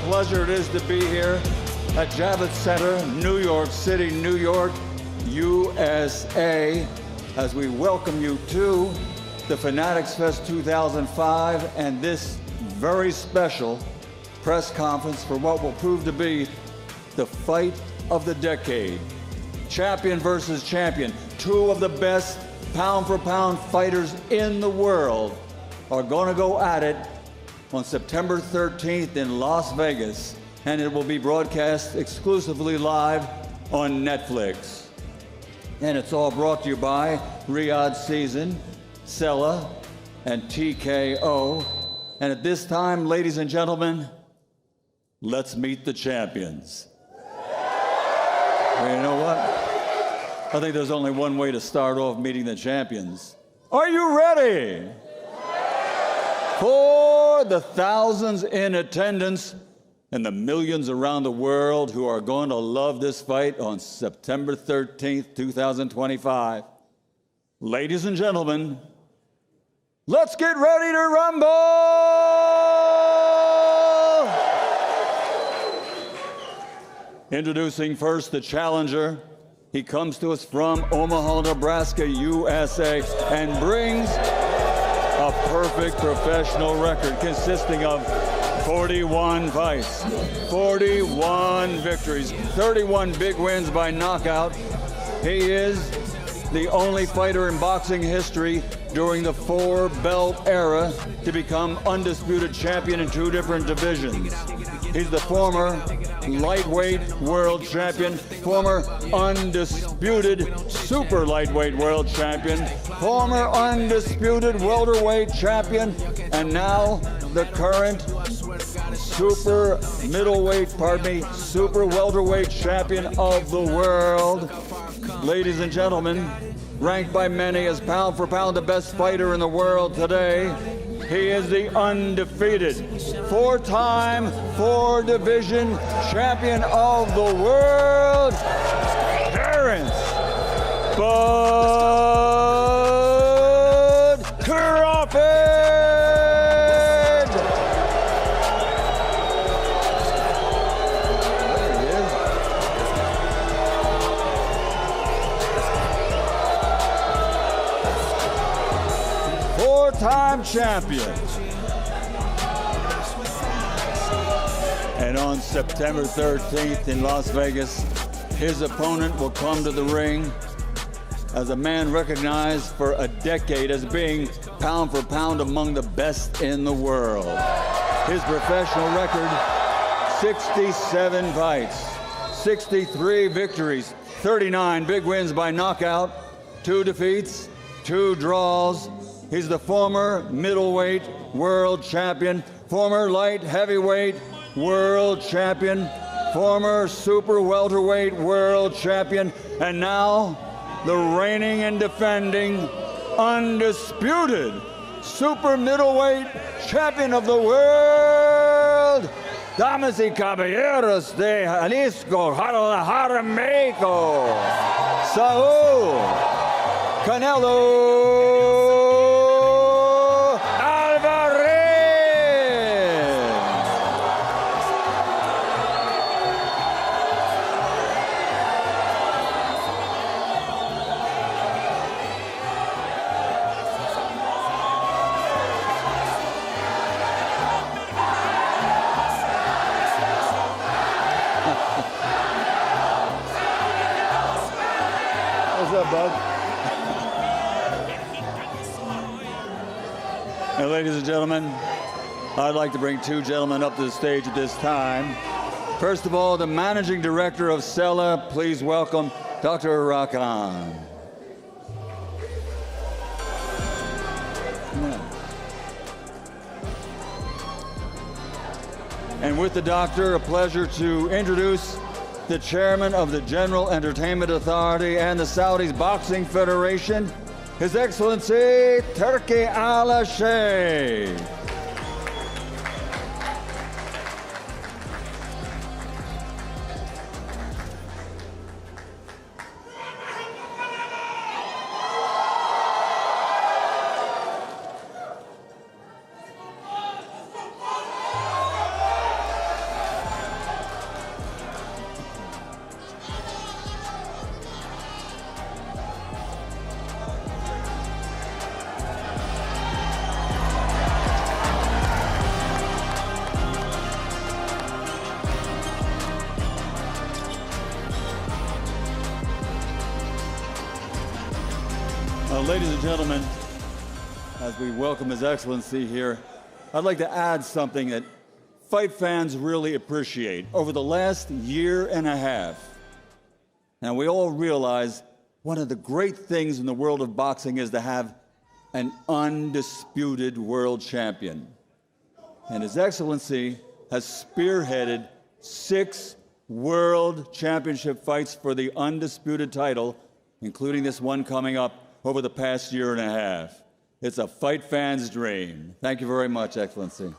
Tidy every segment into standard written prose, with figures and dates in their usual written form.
pleasure it is to be here at Javits Center, New York City, New York, USA, as we welcome you to the Fanatics Fest 2005 and this very special press conference for what will prove to be the fight of the decade. Champion versus champion. Two of the best pound-for-pound fighters in the world are going to go at it on September 13th in Las Vegas, and it will be broadcast exclusively live on Netflix. And it's all brought to you by Riyadh Season, Sella, and TKO. And at this time, ladies and gentlemen, let's meet the champions. Well, you know what? I think there's only one way to start off meeting the champions. Are you ready? For the thousands in attendance and the millions around the world who are going to love this fight on September 13th, 2025. Ladies and gentlemen, let's get ready to rumble! Introducing first the challenger. He comes to us from Omaha, Nebraska, USA, and brings a perfect professional record consisting of 41 fights, 41 victories, 31 big wins by knockout. He is the only fighter in boxing history during the four-belt era to become undisputed champion in two different divisions. He's the former lightweight world champion, former undisputed super lightweight world champion, former undisputed welterweight champion, and now the current super welterweight champion of the world. Ladies and gentlemen, ranked by many as pound for pound the best fighter in the world today, he is the undefeated, four-time, four-division champion of the world, Terence "Bud" Crawford! There he is. Four-time champion. And on September 13th in Las Vegas, his opponent will come to the ring as a man recognized for a decade as being pound for pound among the best in the world. His professional record, 67 fights, 63 victories, 39 big wins by knockout, 2 defeats, 2 draws. He's the former middleweight world champion, former light heavyweight world champion, former super welterweight world champion, and now the reigning and defending undisputed super middleweight champion of the world, damas y caballeros de Jalisco, México, Saúl Canelo Bud. Now, ladies and gentlemen, I'd like to bring 2 gentlemen up to the stage at this time. First of all, the managing director of Sella, please welcome Dr. Rakan. And with the doctor, a pleasure to introduce the chairman of the General Entertainment Authority and the Saudi Boxing Federation, His Excellency Turki Al-Sheikh. Ladies and gentlemen, as we welcome His Excellency here, I'd like to add something that fight fans really appreciate. Over the last year and a half, now we all realize one of the great things in the world of boxing is to have an undisputed world champion. And His Excellency has spearheaded 6 world championship fights for the undisputed title, including this one coming up over the past year and a half. It's a fight fan's dream. Thank you very much, Excellency.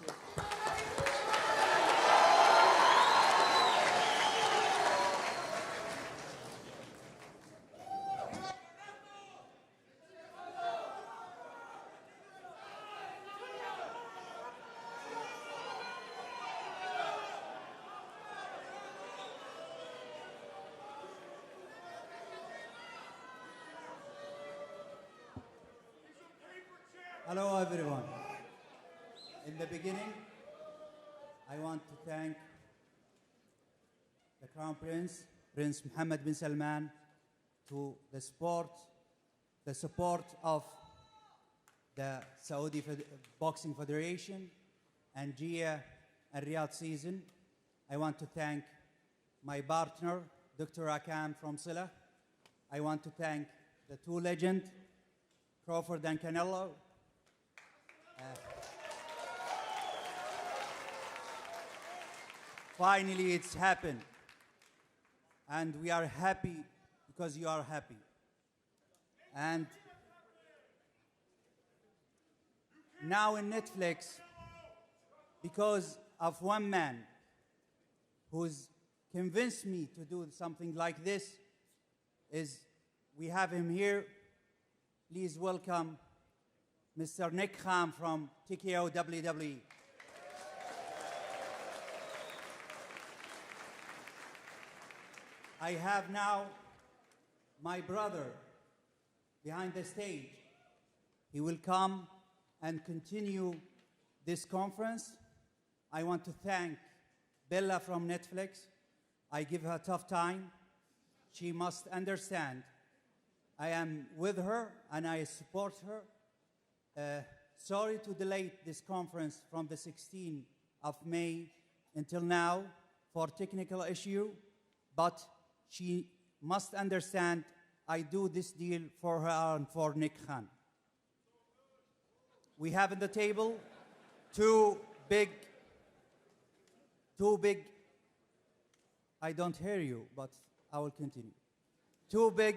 Hello, everyone. In the beginning, I want to thank the Crown Prince, Prince Mohammed bin Salman, to the support of the Saudi Boxing Federation and GIA and Riyadh season. I want to thank my partner, Dr. Akam from Silla. I want to thank the 2 legends, Crawford and Canelo. Finally, it's happened. And we are happy because you are happy. And now in Netflix, because of one man who's convinced me to do something like this, we have him here. Please welcome Mr. Nick Khan from TKO WWE. I have now my brother behind the stage. He will come and continue this conference. I want to thank Bella from Netflix. I give her a tough time. She must understand I am with her and I support her. Sorry to delay this conference from the 16th of May until now for technical issue, but she must understand I do this deal for her and for Nick Khan. We have at the table two big, I don't hear you, but I will continue. 2 big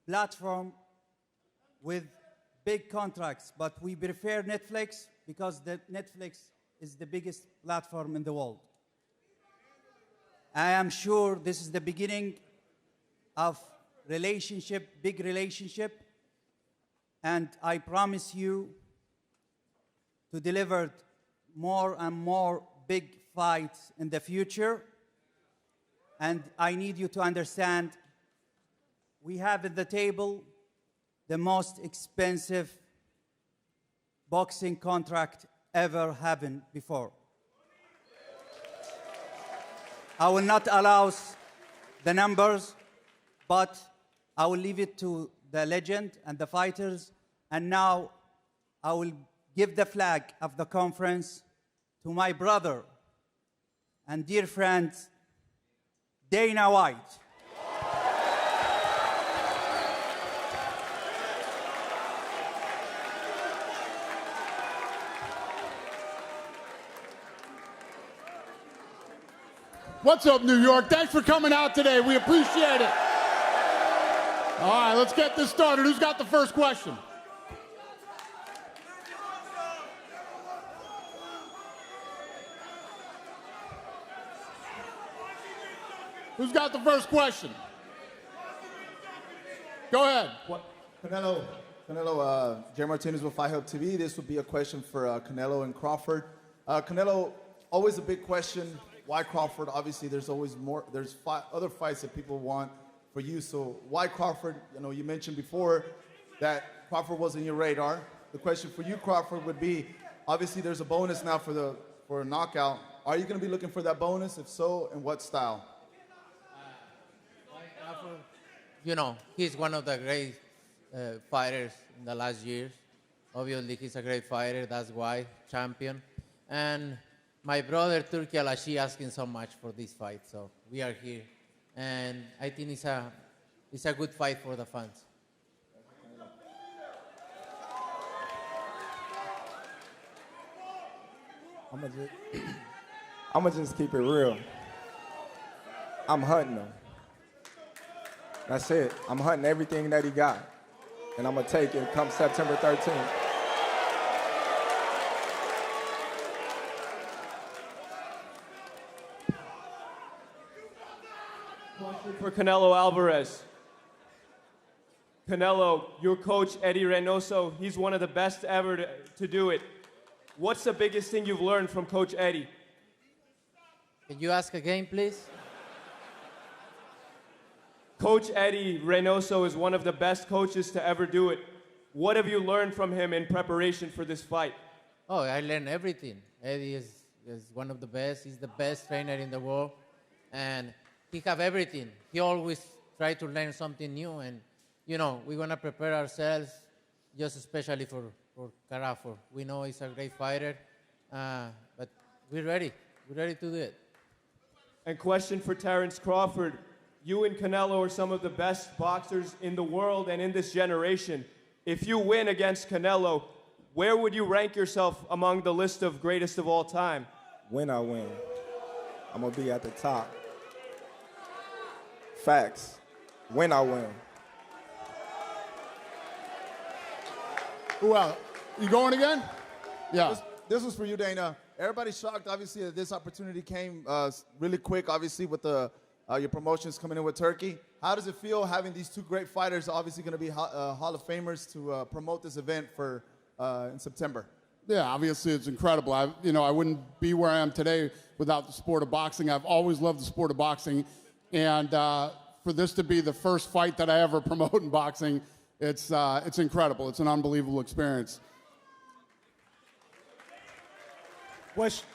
platforms with big contracts, but we prefer Netflix because Netflix is the biggest platform in the world. I am sure this is the beginning of big relationship, and I promise you to deliver more and more big fights in the future. And I need you to understand, we have at the table the most expensive boxing contract ever happened before. I will not allow the numbers, but I will leave it to the legend and the fighters. And now I will give the flag of the conference to my brother and dear friend, Dana White. What's up, New York? Thanks for coming out today. We appreciate it. All right, let's get this started. Who's got the first question? Who's got the first question? Go ahead. Canelo, Jerry Martinez with Fight Hub TV. This would be a question for Canelo and Crawford. Canelo, always a big question. Why Crawford? Obviously, there's always more. There's other fights that people want for you. So why Crawford? You know, you mentioned before that Crawford wasn't your radar. The question for you, Crawford, would be: obviously, there's a bonus now for a knockout. Are you going to be looking for that bonus? If so, in what style? You know, he's one of the great fighters in the last years. Obviously, he's a great fighter. That's why champion. And my brother Turki Alashi asking so much for this fight, so we are here, and I think it's a good fight for the fans. I'm gonna just keep it real. I'm hunting him. That's it. I'm hunting everything that he got, and I'm gonna take it come September 13th. For Canelo Alvarez. Canelo, your coach, Eddie Reynoso, he's one of the best ever to do it. What's the biggest thing you've learned from Coach Eddie? Can you ask again, please? Coach Eddie Reynoso is one of the best coaches to ever do it. What have you learned from him in preparation for this fight? Oh, I learned everything. Eddie is one of the best. He's the best trainer in the world. And he have everything. He always try to learn something new. And, you know, we're going to prepare ourselves just especially for Crawford. We know he's a great fighter, but we're ready. We're ready to do it. And question for Terence Crawford. You and Canelo are some of the best boxers in the world and in this generation. If you win against Canelo, where would you rank yourself among the list of greatest of all time? When I win, I'm gonna be at the top. Facts. When I win. Who else? You going again? Yeah. This was for you, Dana. Everybody's shocked, obviously, that this opportunity came really quick, obviously, with your promotions coming in with Turkey. How does it feel having these two great fighters, obviously going to be Hall of Famers, to promote this event for in September? Yeah, obviously it's incredible. I wouldn't be where I am today without the sport of boxing. I've always loved the sport of boxing, and for this to be the first fight that I ever promote in boxing, it's incredible. It's an unbelievable experience.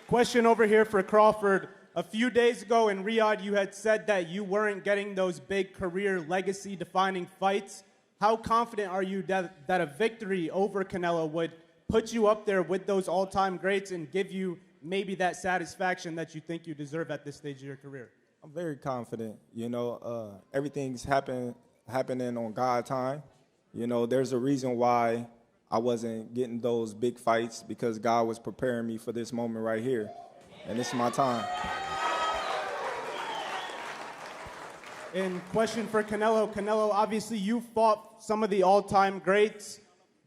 Question over here for Crawford. A few days ago in Riyadh, you had said that you weren't getting those big career legacy-defining fights. How confident are you that a victory over Canelo would put you up there with those all-time greats and give you maybe that satisfaction that you think you deserve at this stage of your career? I'm very confident. Everything's happening on God's time. There's a reason why I wasn't getting those big fights, because God was preparing me for this moment right here, and this is my time. And question for Canelo. Canelo, obviously you fought some of the all-time greats.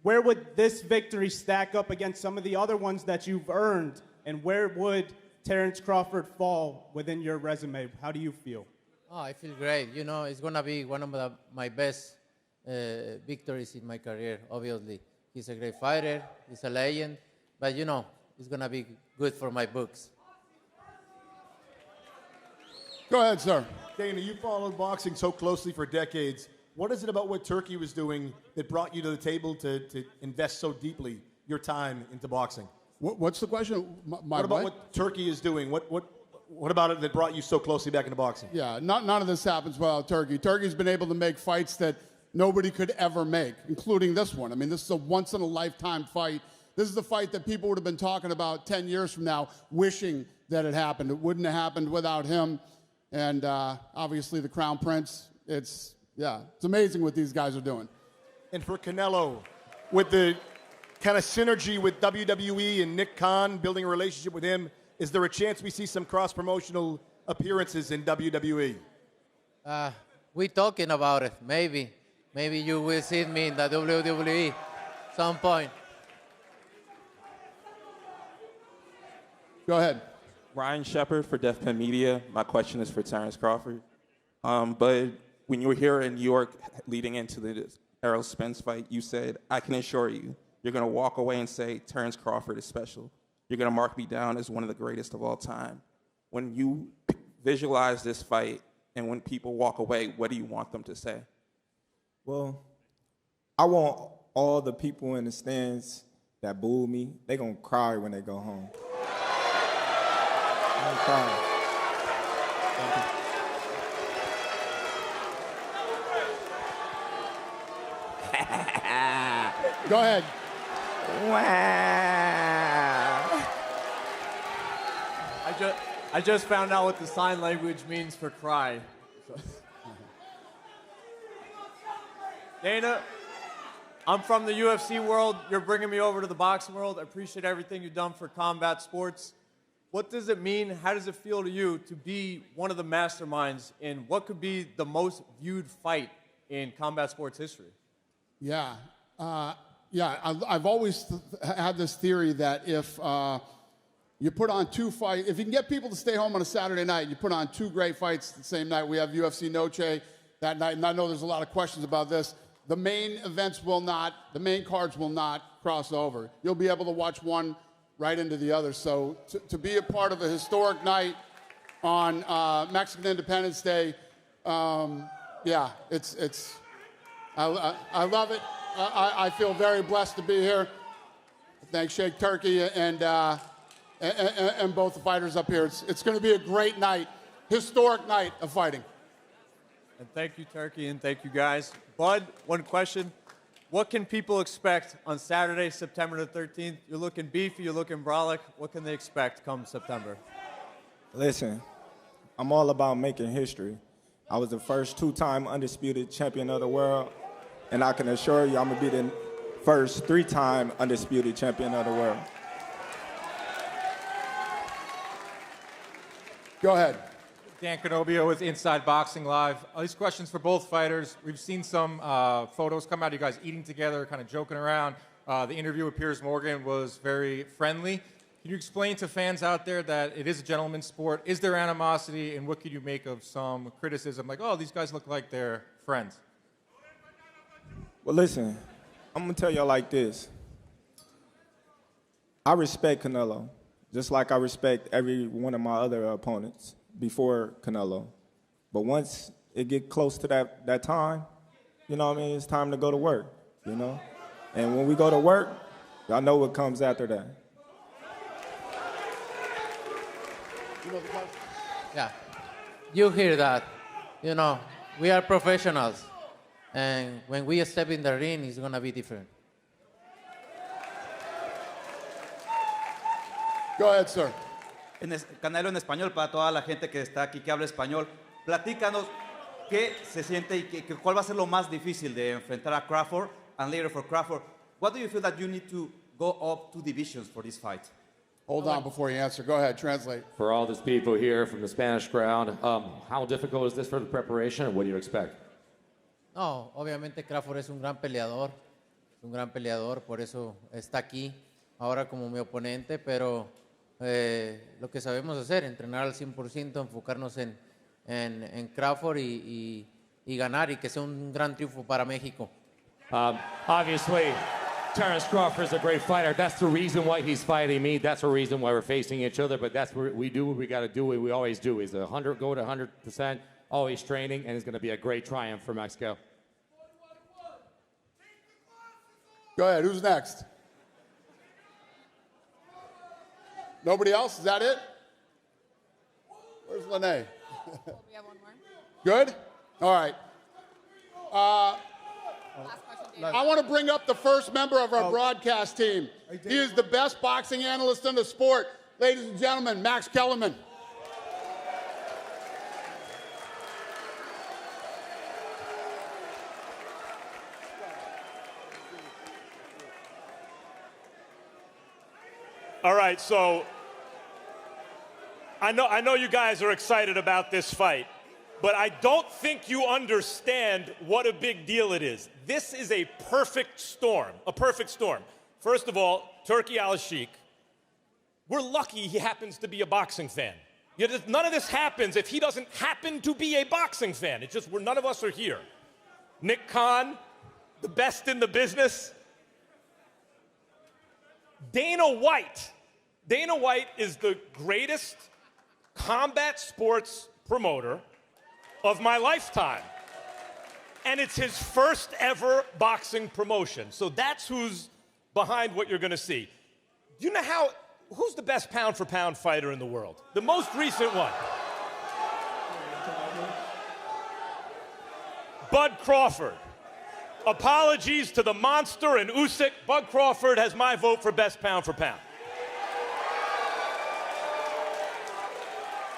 Where would this victory stack up against some of the other ones that you've earned? And where would Terence Crawford fall within your resume? How do you feel? Oh, I feel great. It's going to be one of my best victories in my career, obviously. He's a great fighter. He's a legend. But, it's going to be good for my books. Go ahead, sir. Dana, you followed boxing so closely for decades. What is it about what Turkey was doing that brought you to the table to invest so deeply your time into boxing? What's the question? What about what Turkey is doing? What about it that brought you so closely back into boxing? Yeah, none of this happens without Turkey. Turkey's been able to make fights that nobody could ever make, including this one. I mean, this is a once-in-a-lifetime fight. This is the fight that people would have been talking about 10 years from now, wishing that it happened. It wouldn't have happened without him. And obviously the Crown Prince, it's amazing what these guys are doing. And for Canelo, with the kind of synergy with WWE and Nick Khan, building a relationship with him, is there a chance we see some cross-promotional appearances in WWE? We're talking about it. Maybe you will see me in the WWE some point. Go ahead. Ryan Shepard for Def Pen Media. My question is for Terence Crawford. But when you were here in New York leading into the Errol Spence fight, you said, I can assure you, you're going to walk away and say, Terence Crawford is special. You're going to mark me down as one of the greatest of all time. When you visualize this fight and when people walk away, what do you want them to say? Well, I want all the people in the stands that booed me, they're going to cry when they go home. I'm crying. Go ahead. Wow. I just found out what the sign language means for cry. So. Dana, I'm from the UFC world. You're bringing me over to the boxing world. I appreciate everything you've done for combat sports. What does it mean? How does it feel to you to be one of the masterminds in what could be the most viewed fight in combat sports history? Yeah. I've always had this theory that if you put on two fights, if you can get people to stay home on a Saturday night, you put on two great fights the same night. We have UFC Noche that night, and I know there's a lot of questions about this. The main cards will not cross over. You'll be able to watch one right into the other. So to be a part of a historic night on Mexican Independence Day, it's I love it. I feel very blessed to be here. Thanks, Sheikh Turkey and both the fighters up here. It's going to be a great night, historic night of fighting. And thank you, Turkey, and thank you, guys. Bud, one question. What can people expect on Saturday, September the 13th? You're looking beefy, you're looking brolic. What can they expect come September? Listen, I'm all about making history. I was the first two-time undisputed champion of the world, and I can assure you I'm going to be the first three-time undisputed champion of the world. Go ahead. Dan Canobio with Inside Boxing Live. These questions for both fighters. We've seen some photos come out of you guys eating together, kind of joking around. The interview with Piers Morgan was very friendly. Can you explain to fans out there that it is a gentleman's sport? Is there animosity, and what could you make of some criticism like, oh, these guys look like they're friends? Well, listen, I'm going to tell y'all like this. I respect Canelo, just like I respect every one of my other opponents before Canelo. But once it get close to that time, you know what I mean, it's time to go to work, you know? And when we go to work, y'all know what comes after that. Yeah, you hear that. You know, we are professionals. And when we step in the ring, it's going to be different. Go ahead, sir. Canelo en español, para toda la gente que está aquí que habla español. Platícanos qué se siente y cuál va a ser lo más difícil de enfrentar a Crawford, and later for Crawford. What do you feel that you need to go up 2 divisions for this fight? Hold on before you answer. Go ahead, translate. For all these people here from the Spanish crowd, how difficult is this for the preparation, and what do you expect? No, obviamente Crawford es un gran peleador, por eso está aquí ahora como mi oponente, pero lo que sabemos hacer, entrenar al 100%, enfocarnos en Crawford y ganar y que sea un gran triunfo para México. Obviously, Terence Crawford is a great fighter. That's the reason why he's fighting me. That's the reason why we're facing each other. But that's what we do. What we got to do. What we always do is go to 100%, always training, and it's going to be a great triumph for Mexico. Go ahead. Who's next? Nobody else? Is that it? Where's Lene? We have one more. Good? All right. Last question, Dave. I want to bring up the first member of our broadcast team. He is the best boxing analyst in the sport. Ladies and gentlemen, Max Kellerman. All right, so I know you guys are excited about this fight, but I don't think you understand what a big deal it is. This is a perfect storm, First of all, Turki Al-Sheikh, we're lucky he happens to be a boxing fan. None of this happens if he doesn't happen to be a boxing fan. It's just none of us are here. Nick Khan, the best in the business. Dana White is the greatest combat sports promoter of my lifetime. And it's his first ever boxing promotion. So that's who's behind what you're going to see. Do you know who's the best pound for pound fighter in the world? The most recent one. Bud Crawford. Apologies to the monster and Usyk. Bud Crawford has my vote for best pound for pound.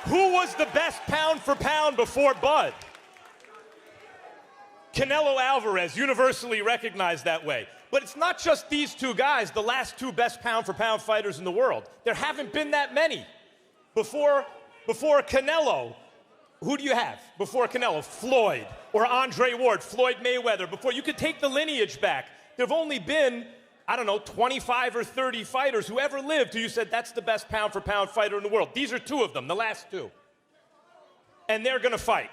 Who was the best pound for pound before Bud? Canelo Alvarez, universally recognized that way. But it's not just these two guys, the last two best pound for pound fighters in the world. There haven't been that many. Before Canelo, who do you have? Before Canelo, Floyd or Andre Ward, Floyd Mayweather. Before, you could take the lineage back. There have only been, I don't know, 25 or 30 fighters who ever lived who you said that's the best pound for pound fighter in the world. These are two of them, the last two. And they're gonna fight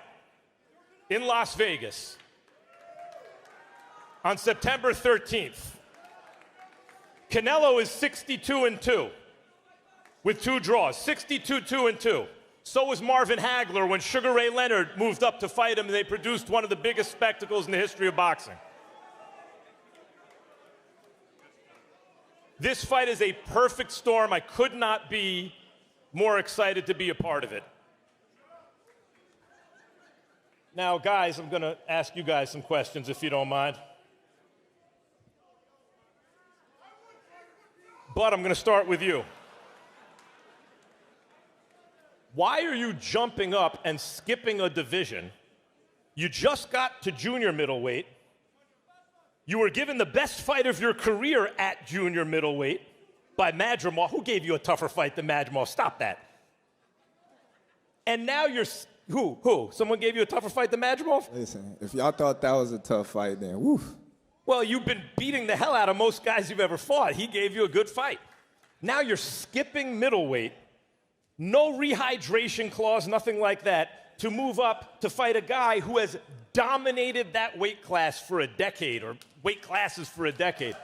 in Las Vegas on September 13th. Canelo is 62-2 with 2 draws, 62-2. So was Marvin Hagler when Sugar Ray Leonard moved up to fight him and they produced one of the biggest spectacles in the history of boxing. This fight is a perfect storm. I could not be more excited to be a part of it. Now, guys, I'm gonna ask you guys some questions if you don't mind. But I'm going to start with you. Why are you jumping up and skipping a division? You just got to junior middleweight. You were given the best fight of your career at junior middleweight by Madrimov. Who gave you a tougher fight than Madrimov? Stop that. And now you're... Who? Someone gave you a tougher fight than Madrimov? Listen, if y'all thought that was a tough fight, then woof. Well, you've been beating the hell out of most guys you've ever fought. He gave you a good fight. Now you're skipping middleweight, no rehydration clause, nothing like that, to move up to fight a guy who has dominated that weight class for a decade, or weight classes for a decade.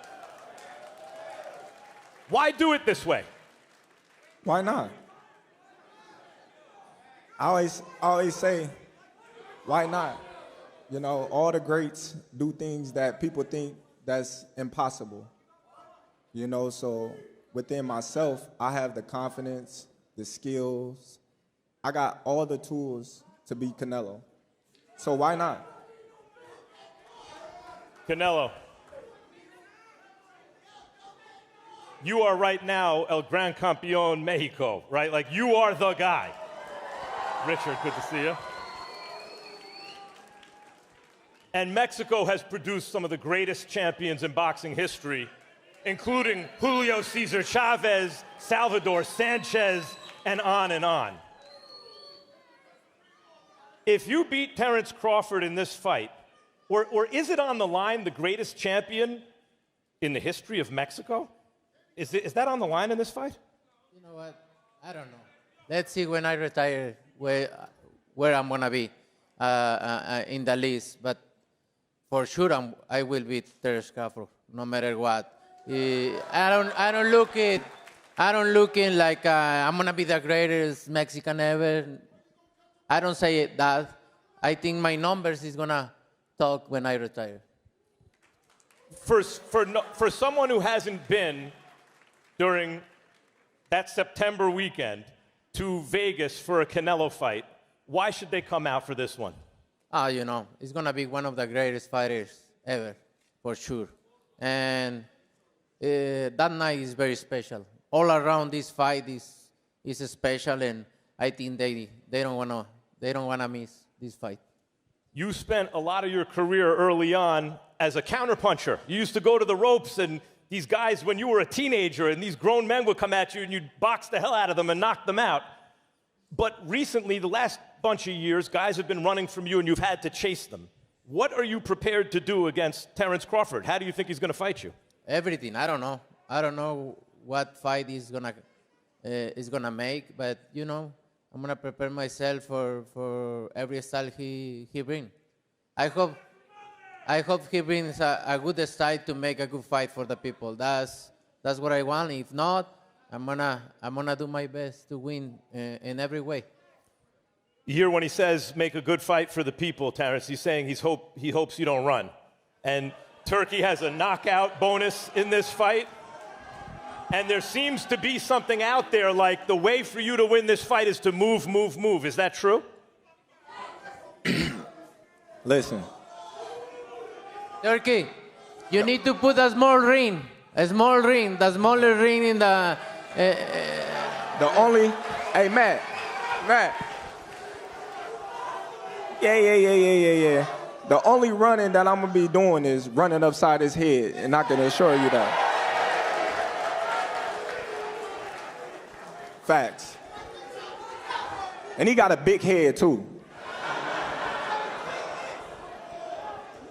Why do it this way? Why not? I always say, why not? You know, all the greats do things that people think that's impossible. You know, so within myself, I have the confidence, the skills. I got all the tools to beat Canelo. So why not? Canelo, you are right now El Gran Campeón Mexico, right? Like, you are the guy. Richard, good to see you. And Mexico has produced some of the greatest champions in boxing history, including Julio Cesar Chavez, Salvador Sanchez, and on and on. If you beat Terence Crawford in this fight, or is it on the line the greatest champion in the history of Mexico? Is that on the line in this fight? You know what? I don't know. Let's see when I retire where I'm gonna be in the list. But for sure, I will beat Terence Crawford, no matter what. I don't look it like I'm gonna be the greatest Mexican ever. I don't say it that. I think my numbers is gonna talk when I retire. For someone who hasn't been during that September weekend to Vegas for a Canelo fight, why should they come out for this one? You know, it's going to be one of the greatest fighters ever, for sure. And that night is very special. All around this fight is special, and I think they don't want to miss this fight. You spent a lot of your career early on as a counterpuncher. You used to go to the ropes, and these guys, when you were a teenager, and these grown men would come at you, and you'd box the hell out of them and knock them out. But recently, the last bunch of years, guys have been running from you, and you've had to chase them. What are you prepared to do against Terence Crawford? How do you think he's going to fight you? Everything. I don't know. I don't know what fight he's gonna make, but you know, I'm gonna prepare myself for every style he brings. I hope he brings a good style to make a good fight for the people. That's what I want. If not, I'm gonna do my best to win in every way. You hear when he says make a good fight for the people, Terence, he's saying he hopes you don't run. And Turkey has a knockout bonus in this fight. And there seems to be something out there like the way for you to win this fight is to move, move, move. Is that true? Listen. Turkey, you need to put a small ring, the smaller ring in the. The only, hey Matt. Yeah. The only running that I'm gonna be doing is running upside his head, and I can assure you that. Facts. And he got a big head too.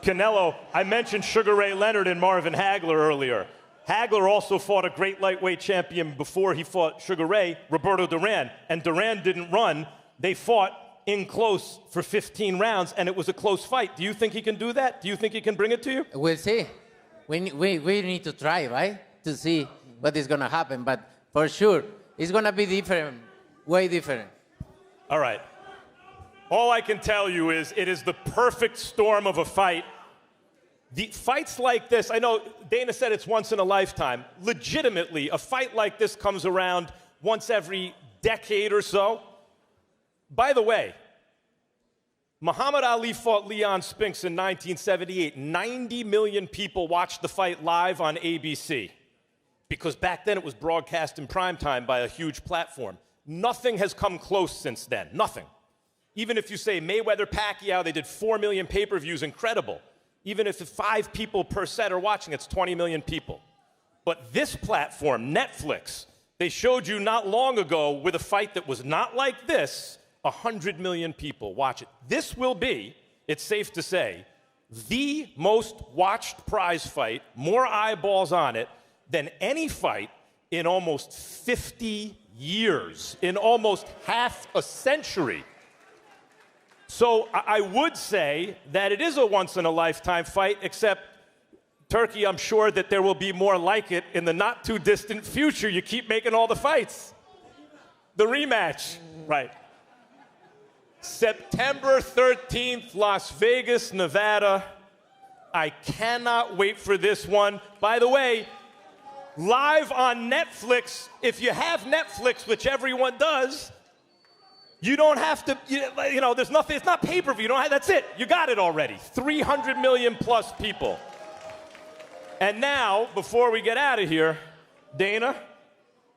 Canelo, I mentioned Sugar Ray Leonard and Marvin Hagler earlier. Hagler also fought a great lightweight champion before he fought Sugar Ray, Roberto Duran, and Duran didn't run. They fought in close for 15 rounds, and it was a close fight. Do you think he can do that? Do you think he can bring it to you? We'll see. We need to try, right, to see what is going to happen. But for sure, it's going to be different, way different. All right. All I can tell you is it is the perfect storm of a fight. The fights like this, I know Dana said it's once in a lifetime. Legitimately, a fight like this comes around once every decade or so. By the way, Muhammad Ali fought Leon Spinks in 1978. 90 million people watched the fight live on ABC because back then it was broadcast in primetime by a huge platform. Nothing has come close since then. Nothing. Even if you say Mayweather-Pacquiao, they did 4 million pay-per-views, incredible. Even if 5 people per set are watching, it's 20 million people. But this platform, Netflix, they showed you not long ago with a fight that was not like this, 100 million people watch it. This will be, it's safe to say, the most watched prize fight, more eyeballs on it than any fight in almost 50 years, in almost half a century. So I would say that it is a once-in-a-lifetime fight, except, Turkey, I'm sure that there will be more like it in the not-too-distant future. You keep making all the fights. The rematch, right. September 13th, Las Vegas, Nevada. I cannot wait for this one. By the way, live on Netflix, if you have Netflix, which everyone does, you don't have to, you know, there's nothing, it's not pay-per-view, you don't have, that's it, you got it already. 300 million plus people. And now, before we get out of here, Dana,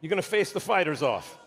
you're gonna face the fighters off.